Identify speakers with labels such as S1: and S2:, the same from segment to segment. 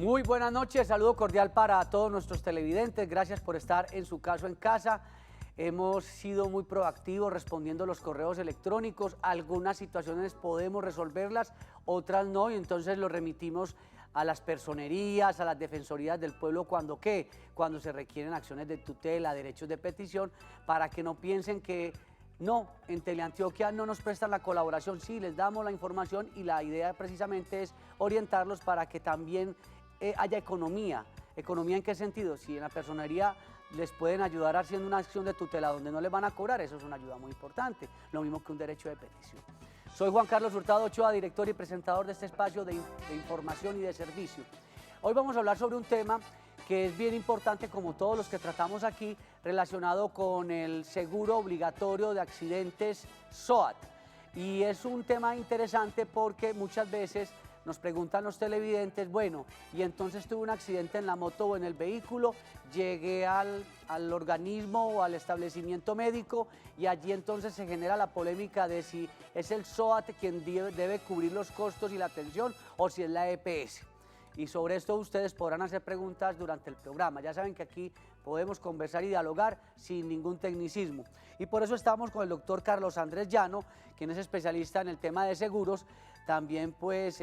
S1: Muy buenas noches, saludo cordial para todos nuestros televidentes, gracias por estar en su caso en casa. Hemos sido muy proactivos respondiendo los correos electrónicos, algunas situaciones podemos resolverlas, otras no, y entonces lo remitimos a las personerías, a las defensorías del pueblo, cuando se requieren acciones de tutela, derechos de petición, para que no piensen que no, en Teleantioquia no nos prestan la colaboración, sí, les damos la información y la idea precisamente es orientarlos para que también haya economía. ¿Economía en qué sentido? Si en la personería les pueden ayudar haciendo una acción de tutela donde no les van a cobrar, eso es una ayuda muy importante, lo mismo que un derecho de petición. Soy Juan Carlos Hurtado Ochoa, director y presentador de este espacio de información y de servicio. Hoy vamos a hablar sobre un tema que es bien importante, como todos los que tratamos aquí, relacionado con el seguro obligatorio de accidentes SOAT. Y es un tema interesante porque muchas veces nos preguntan los televidentes, bueno, y entonces tuve un accidente en la moto o en el vehículo, llegué al organismo o al establecimiento médico y allí entonces se genera la polémica de si es el SOAT quien debe cubrir los costos y la atención o si es la EPS. Y sobre esto ustedes podrán hacer preguntas durante el programa. Ya saben que aquí podemos conversar y dialogar sin ningún tecnicismo. Y por eso estamos con el doctor Carlos Andrés Llano, quien es especialista en el tema de seguros, también pues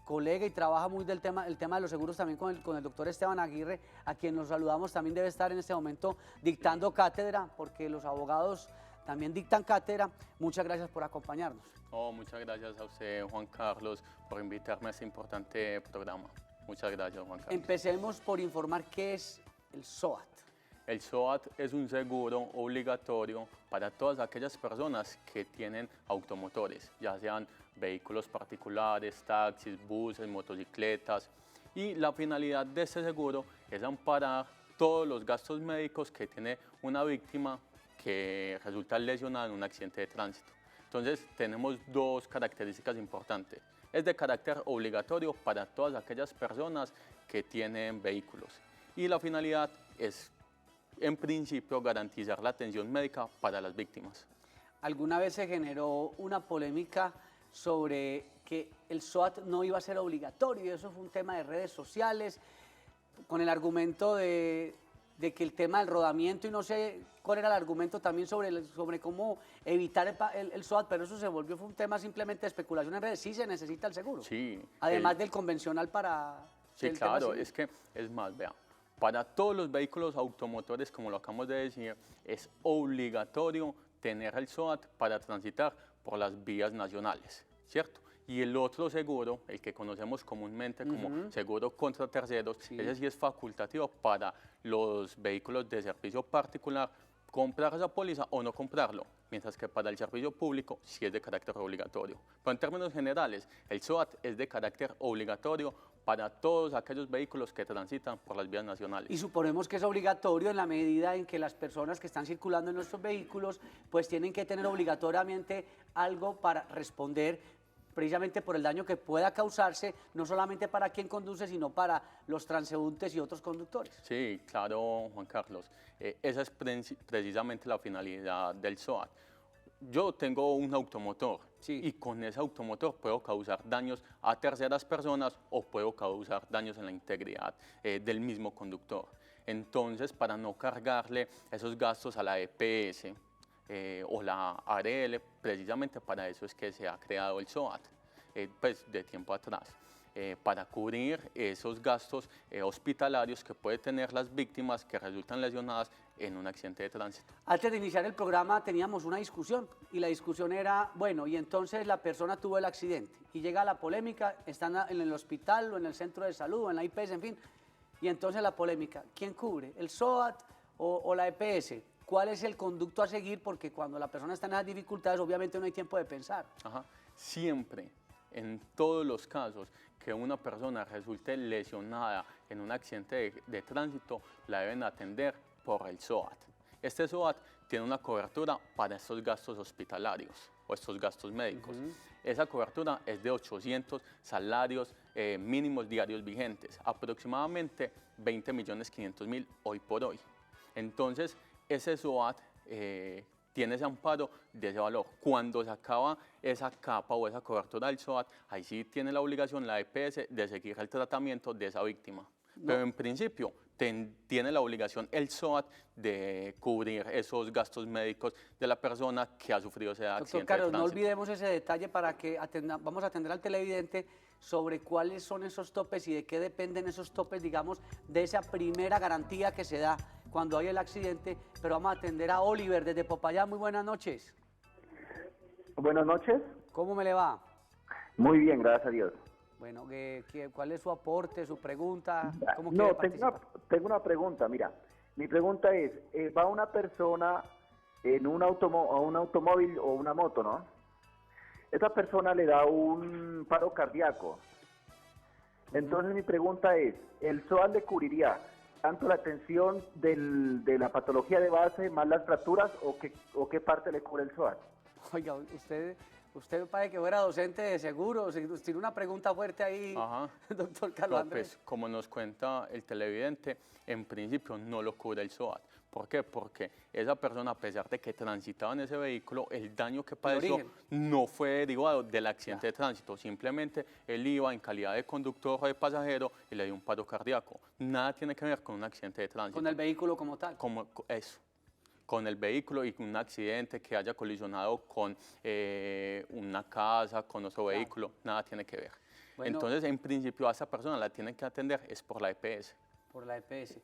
S1: colega y trabaja muy el tema de los seguros también con el doctor Esteban Aguirre, a quien nos saludamos, también debe estar en este momento dictando cátedra, porque los abogados también dictan cátedra. Muchas gracias por acompañarnos.
S2: Muchas gracias a usted, Juan Carlos, por invitarme a este importante programa. Muchas gracias, Juan Carlos.
S1: Empecemos por informar qué es el SOAT.
S2: El SOAT es un seguro obligatorio para todas aquellas personas que tienen automotores, ya sean vehículos particulares, taxis, buses, motocicletas. Y la finalidad de este seguro es amparar todos los gastos médicos que tiene una víctima que resulta lesionada en un accidente de tránsito. Entonces tenemos dos características importantes. Es de carácter obligatorio para todas aquellas personas que tienen vehículos. Y la finalidad es, en principio, garantizar la atención médica para las víctimas.
S1: ¿Alguna vez se generó una polémica sobre que el SOAT no iba a ser obligatorio? Y eso fue un tema de redes sociales, con el argumento de que el tema del rodamiento, y no sé cuál era el argumento también sobre cómo evitar el SOAT, pero eso fue un tema simplemente de especulación en redes. Sí se necesita el seguro.
S2: Sí.
S1: Además del convencional para...
S2: Sí, claro, es que es más, vea, para todos los vehículos automotores, como lo acabamos de decir, es obligatorio tener el SOAT para transitar por las vías nacionales, ¿cierto? Y el otro seguro, el que conocemos comúnmente como seguro contra terceros, sí, ese sí es facultativo para los vehículos de servicio particular, comprar esa póliza o no comprarlo, mientras que para el servicio público sí es de carácter obligatorio. Pero en términos generales, el SOAT es de carácter obligatorio para todos aquellos vehículos que transitan por las vías nacionales.
S1: Y suponemos que es obligatorio en la medida en que las personas que están circulando en nuestros vehículos pues tienen que tener obligatoriamente algo para responder precisamente por el daño que pueda causarse, no solamente para quien conduce, sino para los transeúntes y otros conductores.
S2: Sí, claro, Juan Carlos. Esa es precisamente la finalidad del SOAT. Yo tengo un automotor, sí, y con ese automotor puedo causar daños a terceras personas o puedo causar daños en la integridad del mismo conductor. Entonces, para no cargarle esos gastos a la EPS, o la ARL, precisamente para eso es que se ha creado el SOAT, pues de tiempo atrás, para cubrir esos gastos hospitalarios que pueden tener las víctimas que resultan lesionadas en un accidente de tránsito.
S1: Antes de iniciar el programa teníamos una discusión y la discusión era, bueno, y entonces la persona tuvo el accidente y llega la polémica, están en el hospital o en el centro de salud o en la IPS, en fin, y entonces la polémica, ¿quién cubre? ¿El SOAT o la EPS? ¿Cuál es el conducto a seguir? Porque cuando la persona está en las dificultades, obviamente no hay tiempo de pensar.
S2: Ajá. Siempre, en todos los casos que una persona resulte lesionada en un accidente de tránsito, la deben atender por el SOAT. Este SOAT tiene una cobertura para estos gastos hospitalarios o estos gastos médicos. Esa cobertura es de 800 salarios mínimos diarios vigentes, aproximadamente 20.500.000 hoy por hoy. Entonces, ese SOAT tiene ese amparo de ese valor. Cuando se acaba esa capa o esa cobertura del SOAT, ahí sí tiene la obligación la EPS de seguir el tratamiento de esa víctima. Pero en principio tiene la obligación el SOAT de cubrir esos gastos médicos de la persona que ha sufrido ese accidente
S1: Doctor Carlos,
S2: de
S1: no
S2: tránsito.
S1: olvidemos ese detalle para que vamos a atender al televidente sobre cuáles son esos topes y de qué dependen esos topes, digamos, de esa primera garantía que se da cuando hay el accidente, pero vamos a atender a Oliver desde Popayán. Muy buenas noches.
S3: Buenas noches.
S1: ¿Cómo me le va?
S3: Muy bien, gracias a Dios.
S1: Bueno, ¿cuál es su aporte, su pregunta? ¿Cómo
S3: No,
S1: quiere participar?
S3: tengo una pregunta, mira. Mi pregunta es, va una persona en un automóvil o una moto, ¿no? Esa persona le da un paro cardíaco. Entonces mi pregunta es, ¿el SOAT le cubriría tanto la atención de la patología de base más las fracturas o qué parte le cubre el SOAT?
S1: Oiga, usted parece que fuera docente de seguros, tiene una pregunta fuerte ahí,
S2: Ajá.
S1: doctor Carlos
S2: No,
S1: Andrés.
S2: pues, como nos cuenta el televidente, en principio no lo cubre el SOAT. ¿Por qué? Porque esa persona, a pesar de que transitaba en ese vehículo, el daño que padeció
S1: origen.
S2: no fue derivado del accidente de tránsito. Simplemente él iba en calidad de conductor o de pasajero y le dio un paro cardíaco. Nada tiene que ver con un accidente de tránsito.
S1: Con el vehículo como tal.
S2: Eso, con el vehículo y un accidente que haya colisionado con una casa, con otro vehículo, nada tiene que ver.
S1: Bueno.
S2: Entonces, en principio, a esa persona la tienen que atender es por la EPS.
S1: Por la EPS.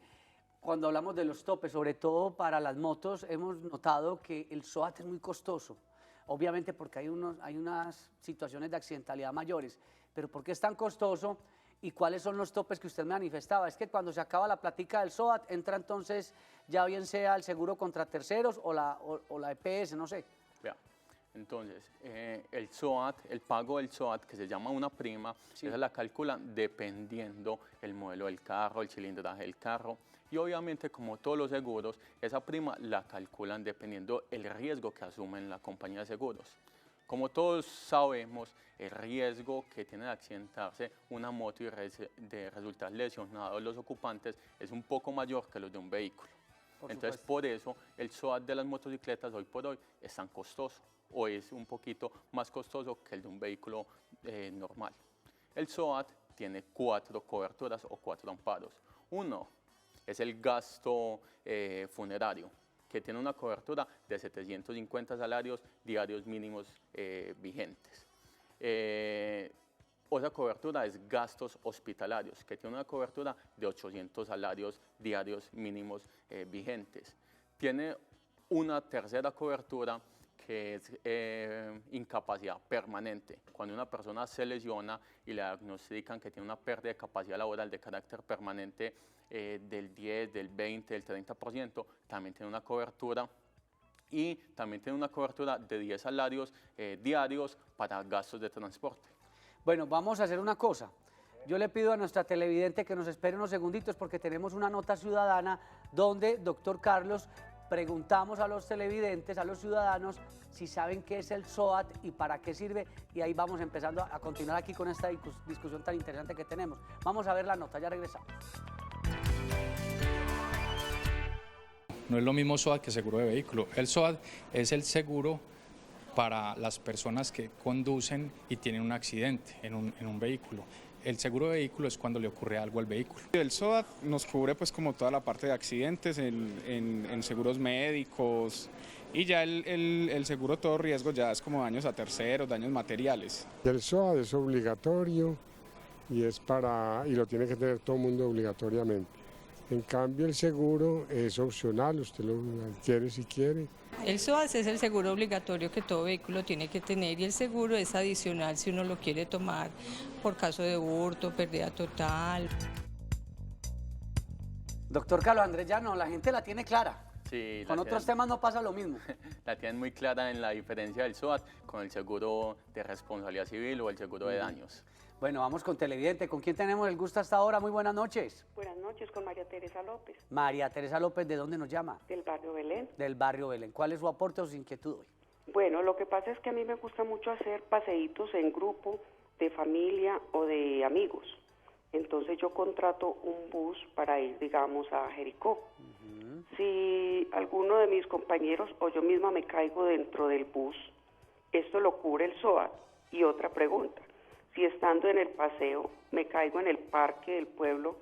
S1: Cuando hablamos de los topes, sobre todo para las motos, hemos notado que el SOAT es muy costoso. Obviamente porque hay unas situaciones de accidentalidad mayores. Pero ¿por qué es tan costoso? ¿Y cuáles son los topes que usted manifestaba? Es que cuando se acaba la plática del SOAT, entra entonces ya bien sea el seguro contra terceros o la EPS, no sé.
S2: Vea, entonces, el SOAT, el pago del SOAT, que se llama una prima,
S1: Sí.
S2: esa la calculan dependiendo el modelo del carro, el cilindraje del carro. Y obviamente, como todos los seguros, esa prima la calculan dependiendo el riesgo que asumen la compañía de seguros. Como todos sabemos, el riesgo que tiene de accidentarse una moto y de resultar lesionados los ocupantes es un poco mayor que los de un vehículo. Entonces, por eso, el SOAT de las motocicletas hoy por hoy es tan costoso o es un poquito más costoso que el de un vehículo normal. El SOAT tiene 4 coberturas o 4 amparos. Uno es el gasto funerario, que tiene una cobertura de 750 salarios diarios mínimos vigentes. Otra cobertura es gastos hospitalarios, que tiene una cobertura de 800 salarios diarios mínimos vigentes. Tiene una tercera cobertura que es incapacidad permanente. Cuando una persona se lesiona y le diagnostican que tiene una pérdida de capacidad laboral de carácter permanente del 10, del 20, del 30%, también tiene una cobertura. Y también tiene una cobertura de 10 salarios diarios para gastos de transporte.
S1: Bueno, vamos a hacer una cosa. Yo le pido a nuestra televidente que nos espere unos segunditos porque tenemos una nota ciudadana donde, doctor Carlos, preguntamos a los televidentes, a los ciudadanos, si saben qué es el SOAT y para qué sirve. Y ahí vamos empezando a continuar aquí con esta discusión tan interesante que tenemos. Vamos a ver la nota, ya regresamos.
S4: No es lo mismo SOAT que seguro de vehículo. El SOAT es el seguro para las personas que conducen y tienen un accidente en un vehículo. El seguro de vehículo es cuando le ocurre algo al vehículo.
S5: El SOAT nos cubre pues como toda la parte de accidentes en seguros médicos y ya el seguro todo riesgo ya es como daños a terceros, daños materiales.
S6: El SOAT es obligatorio y lo tiene que tener todo el mundo obligatoriamente. En cambio el seguro es opcional, usted lo adquiere si quiere.
S7: El SOAT es el seguro obligatorio que todo vehículo tiene que tener y el seguro es adicional si uno lo quiere tomar por caso de hurto, pérdida total.
S1: Doctor Carlos Andrés Llano, la gente la tiene clara.
S2: Sí,
S1: Con otros temas no pasa lo mismo.
S2: La tienen muy clara en la diferencia del SOAT con el seguro de responsabilidad civil o el seguro de daños.
S1: Bueno, vamos con televidente. ¿Con quién tenemos el gusto hasta ahora? Muy buenas noches.
S8: Buenas noches, con María Teresa López,
S1: María Teresa López, ¿de dónde nos llama?
S8: del barrio Belén.
S1: Del barrio Belén. ¿Cuál es su aporte o su inquietud hoy?
S8: Bueno, lo que pasa es que a mí me gusta mucho hacer paseitos en grupo, de familia o de amigos. Entonces yo contrato un bus para ir, digamos, a Jericó. Si alguno de mis compañeros o yo misma me caigo dentro del bus, ¿esto lo cubre el SOAT? Y otra pregunta, si estando en el paseo me caigo en el parque del pueblo,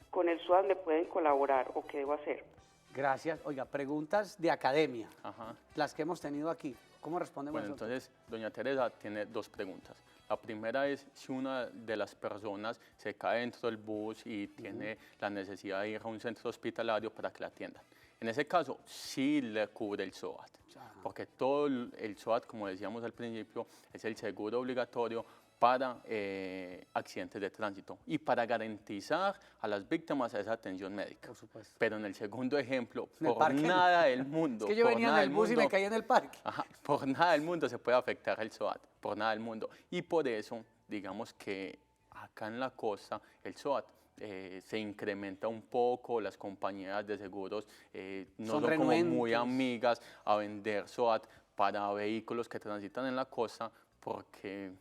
S8: ¿con el SOAT me pueden colaborar o qué debo hacer?
S1: Gracias. Oiga, preguntas de academia,
S2: Ajá.
S1: las que hemos tenido aquí. ¿Cómo respondemos
S2: Bueno,
S1: nosotros?
S2: entonces, doña Teresa tiene dos preguntas. La primera es si una de las personas se cae dentro del bus y tiene la necesidad de ir a un centro hospitalario para que la atiendan. En ese caso, sí le cubre el SOAT, porque todo el SOAT, como decíamos al principio, es el seguro obligatorio para accidentes de tránsito y para garantizar a las víctimas esa atención médica.
S1: Por supuesto.
S2: Pero en el segundo ejemplo,
S1: En el
S2: por
S1: parque no.
S2: nada del mundo.
S1: Es que yo
S2: por
S1: venía en
S2: nada
S1: el
S2: del
S1: bus y me
S2: mundo,
S1: caí en el parque.
S2: Ajá, por nada del mundo se puede afectar el SOAT, por nada del mundo. Y por eso, digamos que acá en la costa, el SOAT se incrementa un poco, las compañías de seguros no
S1: Son
S2: son como muy
S1: renuentes.
S2: amigas a vender SOAT para vehículos que transitan en la costa porque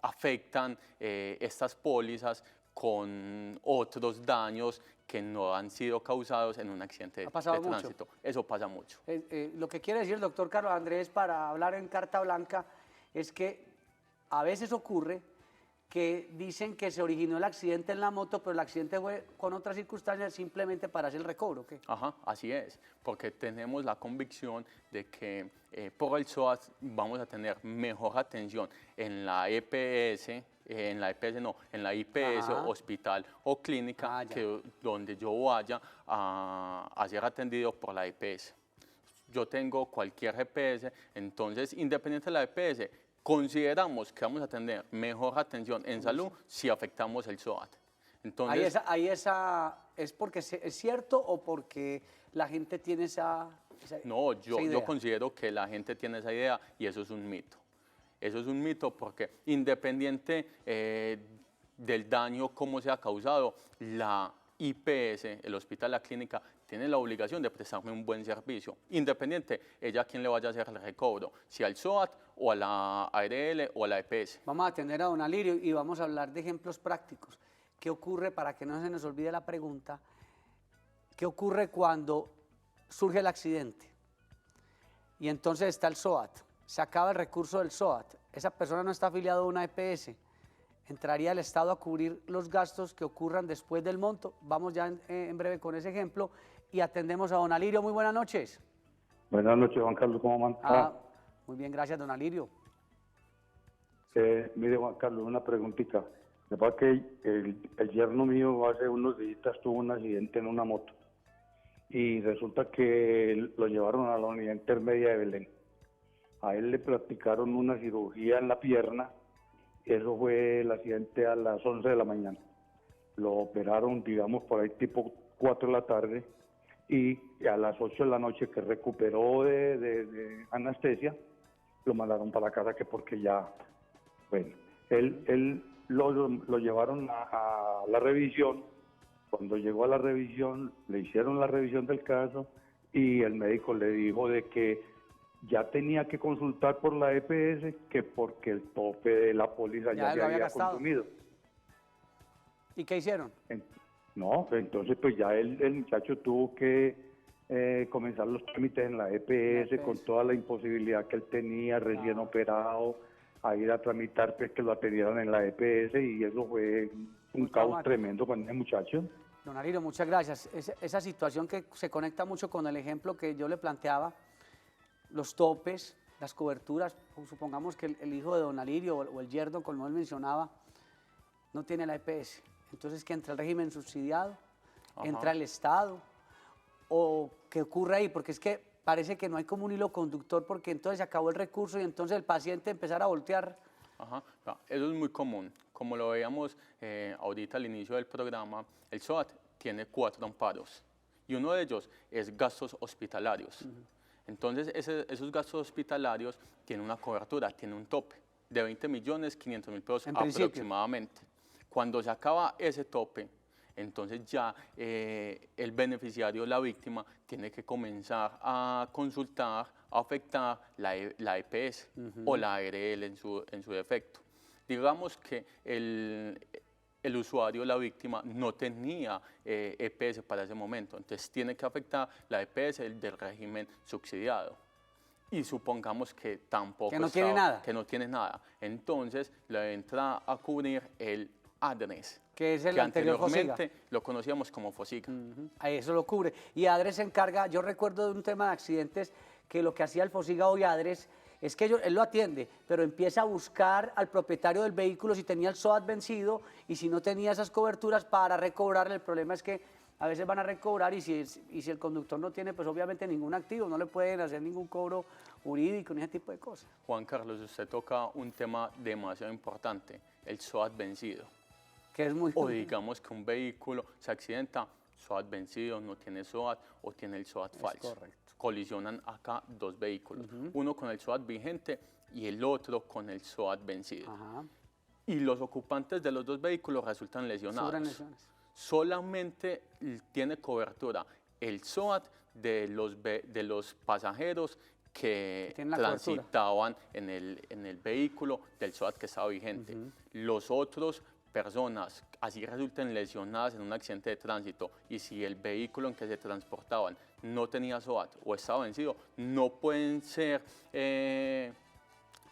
S2: afectan estas pólizas con otros daños que no han sido causados en un accidente de
S1: pasado mucho.
S2: tránsito. Eso pasa mucho.
S1: Lo que quiere decir el doctor Carlos Andrés para hablar en carta blanca es que a veces ocurre que dicen que se originó el accidente en la moto, pero el accidente fue con otras circunstancias simplemente para hacer el recobro. ¿Qué?
S2: Ajá, así es, porque tenemos la convicción de que por el SOAT vamos a tener mejor atención en la EPS, en la IPS,
S1: Ajá.
S2: hospital o clínica,
S1: Ya.
S2: que donde yo vaya a ser atendido por la EPS. Yo tengo cualquier GPS, entonces, independiente de la EPS, consideramos que vamos a tener mejor atención en salud si afectamos el SOAT. Entonces,
S1: ¿Es porque es cierto o porque la gente tiene esa
S2: no,
S1: esa
S2: yo
S1: idea?
S2: considero que la gente tiene esa idea y eso es un mito. Eso es un mito porque independiente del daño, cómo sea causado, la IPS, el hospital, la clínica, tiene la obligación de prestarme un buen servicio, independiente ella a quién le vaya a hacer el recobro, si al SOAT o a la ARL o a la EPS.
S1: Vamos a atender a don Alirio y vamos a hablar de ejemplos prácticos. ¿Qué ocurre, para que no se nos olvide la pregunta, qué ocurre cuando surge el accidente? Y entonces está el SOAT, se acaba el recurso del SOAT, esa persona no está afiliada a una EPS, ¿entraría el Estado a cubrir los gastos que ocurran después del monto? Vamos ya en breve con ese ejemplo y atendemos a don Alirio. Muy buenas noches.
S9: Buenas noches, Juan Carlos, ¿cómo van?
S1: Muy bien, gracias, don Alirio.
S9: Mire, Juan Carlos, una preguntita. Me pasa que el yerno mío hace unos días tuvo un accidente en una moto y resulta que lo llevaron a la unidad intermedia de Belén. A él le practicaron una cirugía en la pierna. Eso fue el accidente a las 11 de la mañana. Lo operaron, digamos, por ahí tipo 4 de la tarde y a las 8 de la noche que recuperó de anestesia, lo mandaron para la casa que porque ya, bueno, él lo llevaron a la revisión. Cuando llegó a la revisión, le hicieron la revisión del caso y el médico le dijo de que ya tenía que consultar por la EPS, que porque el tope de la póliza ya se había consumido.
S1: ¿Y qué hicieron?
S9: No, entonces pues ya el muchacho tuvo que comenzar los trámites en la EPS con toda la imposibilidad que él tenía, recién operado, a ir a tramitar pues que lo atendieran en la EPS y eso fue un caos tremendo con ese muchacho.
S1: Don Alirio, muchas gracias. Esa situación que se conecta mucho con el ejemplo que yo le planteaba, los topes, las coberturas, supongamos que el hijo de don Alirio o el yerno, como él mencionaba, no tiene la EPS. Entonces, que entra el régimen subsidiado, entra el Estado, o qué ocurre ahí, porque es que parece que no hay como un hilo conductor, porque entonces se acabó el recurso y entonces el paciente empezar a voltear.
S2: Ajá. Eso es muy común. Como lo veíamos ahorita al inicio del programa, el SOAT tiene 4 amparos y uno de ellos es gastos hospitalarios. Entonces, esos gastos hospitalarios tienen una cobertura, tienen un tope de 20.500.000 pesos aproximadamente. Cuando se acaba ese tope, entonces ya el beneficiario, la víctima, tiene que comenzar a consultar, a afectar la EPS o la ARL en su defecto. Digamos que el el usuario, la víctima, no tenía EPS para ese momento. Entonces tiene que afectar la EPS del régimen subsidiado. Y supongamos que tampoco
S1: que no tiene nada.
S2: Que no tiene nada. Entonces le entra a cubrir el ADRES,
S1: que es el
S2: que
S1: anterior
S2: anteriormente lo conocíamos como FOSIGA.
S1: Eso lo cubre. Y ADRES se encarga, yo recuerdo de un tema de accidentes que lo que hacía el FOSIGA hoy ADRES es que él lo atiende, pero empieza a buscar al propietario del vehículo si tenía el SOAT vencido y si no tenía esas coberturas para recobrarle. El problema es que a veces van a recobrar y si el conductor no tiene, pues obviamente ningún activo, no le pueden hacer ningún cobro jurídico ni ese tipo de cosas.
S2: Juan Carlos, usted toca un tema demasiado importante, el SOAT vencido.
S1: Que es muy...
S2: O digamos que un vehículo se accidenta, SOAT vencido, no tiene SOAT o tiene el SOAT falso.
S1: Correcto.
S2: Colisionan acá dos vehículos, uno con el SOAT vigente y el otro con el SOAT vencido. Y los ocupantes de los dos vehículos resultan lesionados.
S1: Sufren lesiones.
S2: Solamente tiene cobertura el SOAT de los pasajeros que transitaban en el vehículo del SOAT que estaba vigente. Los otros personas, así resulten lesionadas en un accidente de tránsito y si el vehículo en que se transportaban no tenía SOAT o estaba vencido, no pueden ser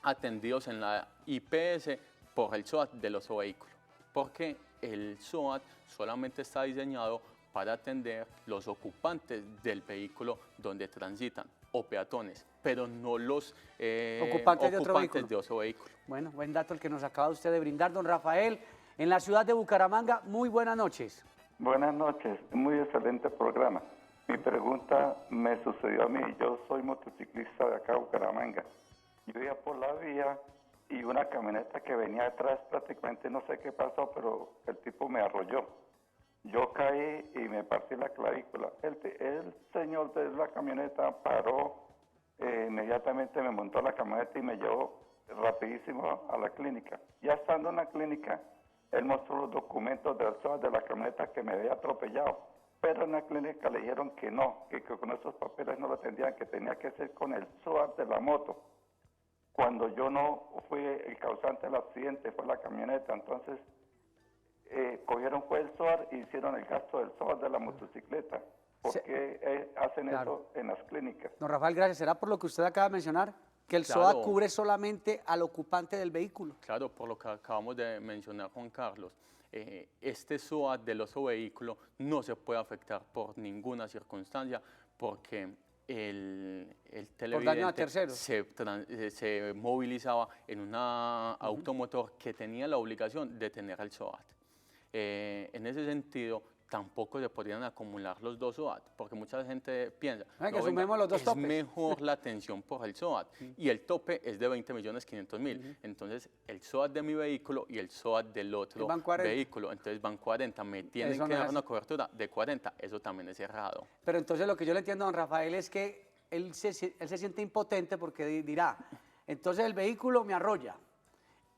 S2: atendidos en la IPS por el SOAT del otro vehículo, porque el SOAT solamente está diseñado para atender los ocupantes del vehículo donde transitan o peatones, pero no los
S1: ocupantes de
S2: otro vehículo.
S1: Bueno, buen dato el que nos acaba usted de brindar, don Rafael. En la ciudad de Bucaramanga, muy buenas noches.
S10: Buenas noches, muy excelente programa. Mi pregunta me sucedió a mí, yo soy motociclista de acá de Bucaramanga. Yo iba por la vía y una camioneta que venía atrás prácticamente no sé qué pasó, pero el tipo me arrolló. Yo caí y me partí la clavícula. El señor de la camioneta paró, inmediatamente me montó a la camioneta y me llevó rapidísimo a la clínica. Ya estando en la clínica, él mostró los documentos del SOAT de la camioneta que me había atropellado, pero en la clínica le dijeron que no, que con esos papeles no lo tendrían, que tenía que ser con el SOAT de la moto. Cuando yo no fui el causante del accidente, fue la camioneta, entonces cogieron fue el SOAT e hicieron el gasto del SOAT de la motocicleta. ¿Por qué hacen eso en las clínicas?
S1: Don Rafael, gracias. ¿Será por lo que usted acaba de mencionar? Que el SOAT cubre solamente al ocupante del vehículo.
S2: Claro, por lo que acabamos de mencionar, Juan Carlos. Este SOAT del otro vehículo no se puede afectar por ninguna circunstancia porque el televidente se movilizaba en un automotor que tenía la obligación de tener el SOAT. En ese sentido, tampoco se podrían acumular los dos SOAT, porque mucha gente piensa
S1: que sumemos los dos topes.
S2: Es mejor la atención por el SOAT y el tope es de 20.500.000. Entonces, el SOAT de mi vehículo y el SOAT del otro vehículo, entonces van 40, me tienen que dar una cobertura de 40, eso también es errado.
S1: Pero entonces lo que yo le entiendo a don Rafael es que él se siente impotente porque dirá, entonces el vehículo me arrolla,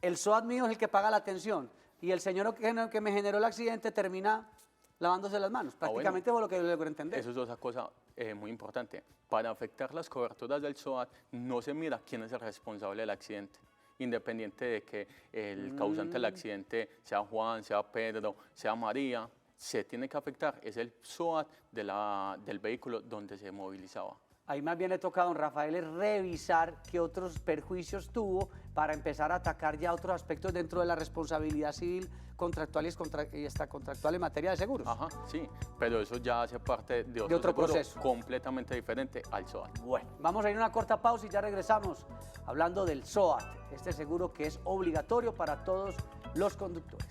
S1: el SOAT mío es el que paga la atención y el señor que me generó el accidente termina lavándose las manos, prácticamente fue lo que yo logro entender.
S2: Eso es otra cosa muy importante. Para afectar las coberturas del SOAT, no se mira quién es el responsable del accidente, independiente de que el causante del accidente sea Juan, sea Pedro, sea María, se tiene que afectar, es el SOAT del vehículo donde se movilizaba.
S1: Ahí más bien le toca a don Rafael es revisar qué otros perjuicios tuvo para empezar a atacar ya otros aspectos dentro de la responsabilidad civil contractual y hasta contractual en materia de seguros.
S2: Ajá, sí, pero eso ya hace parte de otro proceso completamente diferente al SOAT.
S1: Bueno, vamos a ir a una corta pausa y ya regresamos hablando del SOAT, este seguro que es obligatorio para todos los conductores.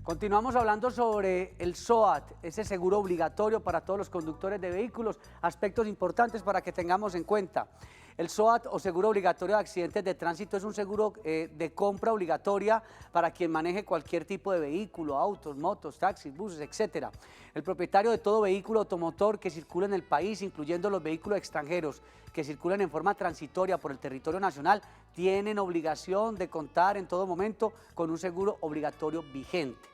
S1: Continuamos hablando sobre el SOAT, ese seguro obligatorio para todos los conductores de vehículos, aspectos importantes para que tengamos en cuenta. El SOAT o seguro obligatorio de accidentes de tránsito es un seguro de compra obligatoria para quien maneje cualquier tipo de vehículo, autos, motos, taxis, buses, etc. El propietario de todo vehículo automotor que circula en el país, incluyendo los vehículos extranjeros que circulan en forma transitoria por el territorio nacional, tienen obligación de contar en todo momento con un seguro obligatorio vigente.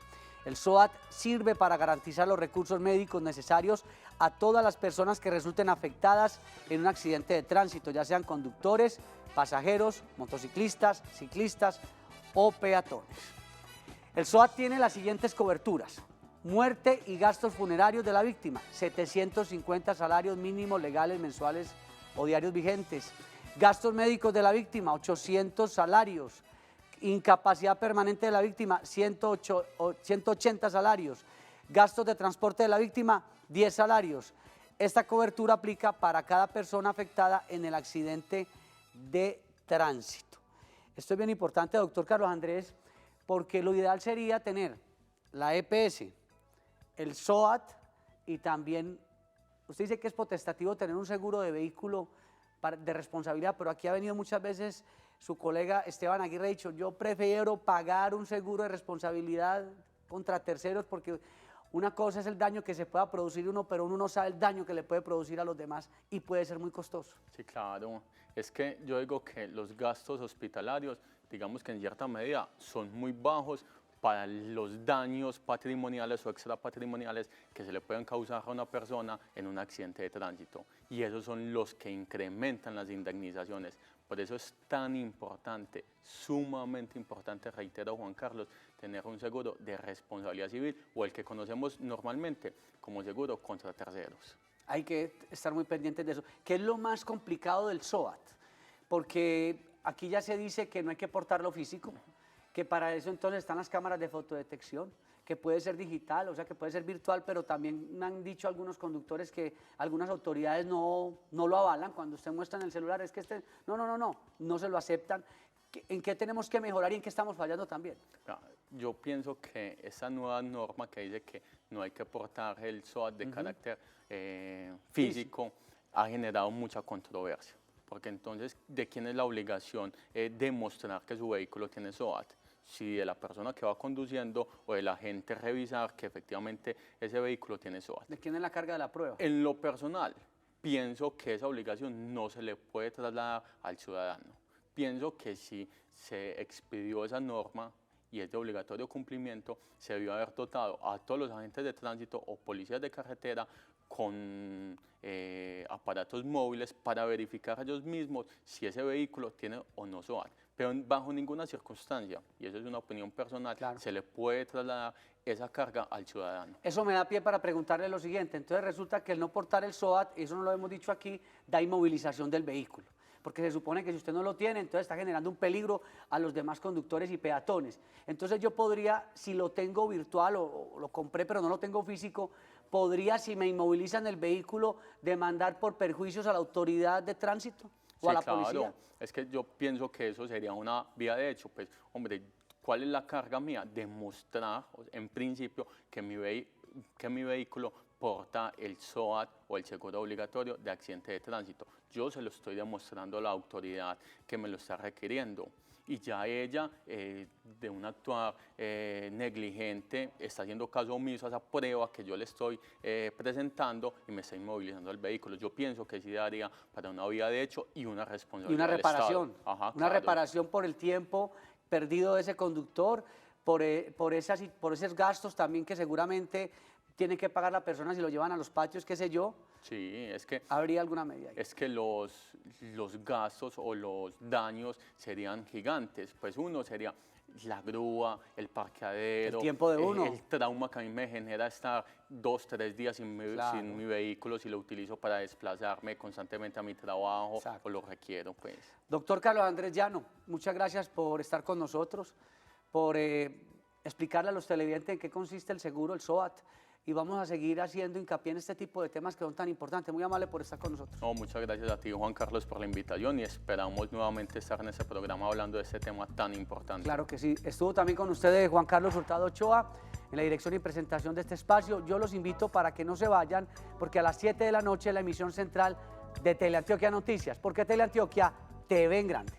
S1: El SOAT sirve para garantizar los recursos médicos necesarios a todas las personas que resulten afectadas en un accidente de tránsito, ya sean conductores, pasajeros, motociclistas, ciclistas o peatones. El SOAT tiene las siguientes coberturas: muerte y gastos funerarios de la víctima, 750 salarios mínimos legales mensuales o diarios vigentes. Gastos médicos de la víctima, 800 salarios. Incapacidad permanente de la víctima, 180 salarios. Gastos de transporte de la víctima, 10 salarios. Esta cobertura aplica para cada persona afectada en el accidente de tránsito. Esto es bien importante, doctor Carlos Andrés, porque lo ideal sería tener la EPS, el SOAT y también, usted dice que es potestativo tener un seguro de vehículo de responsabilidad, pero aquí ha venido muchas veces su colega Esteban Aguirre, ha dicho: yo prefiero pagar un seguro de responsabilidad contra terceros, porque una cosa es el daño que se pueda producir uno, pero uno no sabe el daño que le puede producir a los demás y puede ser muy costoso.
S2: Sí, claro. Es que yo digo que los gastos hospitalarios, digamos que en cierta medida, son muy bajos para los daños patrimoniales o extrapatrimoniales que se le pueden causar a una persona en un accidente de tránsito. Y esos son los que incrementan las indemnizaciones. Por eso es tan importante, sumamente importante, reitero, Juan Carlos, tener un seguro de responsabilidad civil o el que conocemos normalmente como seguro contra terceros.
S1: Hay que estar muy pendientes de eso. ¿Qué es lo más complicado del SOAT? Porque aquí ya se dice que no hay que portarlo físico, que para eso entonces están las cámaras de fotodetección, que puede ser digital, o sea que puede ser virtual, pero también me han dicho algunos conductores que algunas autoridades no lo avalan. Cuando usted muestra en el celular es que no se lo aceptan. ¿En qué tenemos que mejorar y en qué estamos fallando también?
S2: Yo pienso que esa nueva norma que dice que no hay que portar el SOAT de carácter físico ha generado mucha controversia, porque entonces, ¿de quién es la obligación demostrar que su vehículo tiene SOAT? Si de la persona que va conduciendo o del agente revisar que efectivamente ese vehículo tiene SOAT.
S1: ¿De quién es la carga de la prueba?
S2: En lo personal, pienso que esa obligación no se le puede trasladar al ciudadano. Pienso que si se expidió esa norma y es de obligatorio cumplimiento, se debió haber dotado a todos los agentes de tránsito o policías de carretera con aparatos móviles para verificar ellos mismos si ese vehículo tiene o no SOAT. Pero bajo ninguna circunstancia, y eso es una opinión personal, se le puede trasladar esa carga al ciudadano.
S1: Eso me da pie para preguntarle lo siguiente. Entonces resulta que el no portar el SOAT, eso no lo hemos dicho aquí, da inmovilización del vehículo. Porque se supone que si usted no lo tiene, entonces está generando un peligro a los demás conductores y peatones. Entonces yo podría, si lo tengo virtual o lo compré pero no lo tengo físico, podría, si me inmovilizan el vehículo, demandar por perjuicios a la autoridad de tránsito o a la policía.
S2: Es que yo pienso que eso sería una vía de hecho. Pues, hombre, ¿cuál es la carga mía? Demostrar, en principio, que mi vehículo porta el SOAT o el seguro obligatorio de accidente de tránsito. Yo se lo estoy demostrando a la autoridad que me lo está requiriendo. Y ya ella, de un actuar negligente, está haciendo caso omiso a esa prueba que yo le estoy presentando y me está inmovilizando el vehículo. Yo pienso que sí daría para una vía de hecho y una responsabilidad.
S1: Y una reparación.
S2: Ajá,
S1: una reparación por el tiempo perdido de ese conductor, por esos gastos también que seguramente tiene que pagar la persona si lo llevan a los patios, qué sé yo.
S2: Sí, es que...
S1: ¿Habría alguna medida ahí?
S2: Es que los gastos o los daños serían gigantes. Pues uno sería la grúa, el parqueadero,
S1: el tiempo de uno,
S2: el trauma que a mí me genera estar 2, 3 días sin mi vehículo, si lo utilizo para desplazarme constantemente a mi trabajo. Exacto. O lo requiero, pues.
S1: Doctor Carlos Andrés Llano, muchas gracias por estar con nosotros, por explicarle a los televidentes en qué consiste el seguro, el SOAT, y vamos a seguir haciendo hincapié en este tipo de temas que son tan importantes. Muy amable por estar con nosotros.
S2: No, muchas gracias a ti, Juan Carlos, por la invitación y esperamos nuevamente estar en este programa hablando de este tema tan importante.
S1: Claro que sí. Estuvo también con ustedes Juan Carlos Hurtado Ochoa en la dirección y presentación de este espacio. Yo los invito para que no se vayan, porque a las 7 de la noche la emisión central de Teleantioquia Noticias. ¿Por qué Teleantioquia? TV en grande.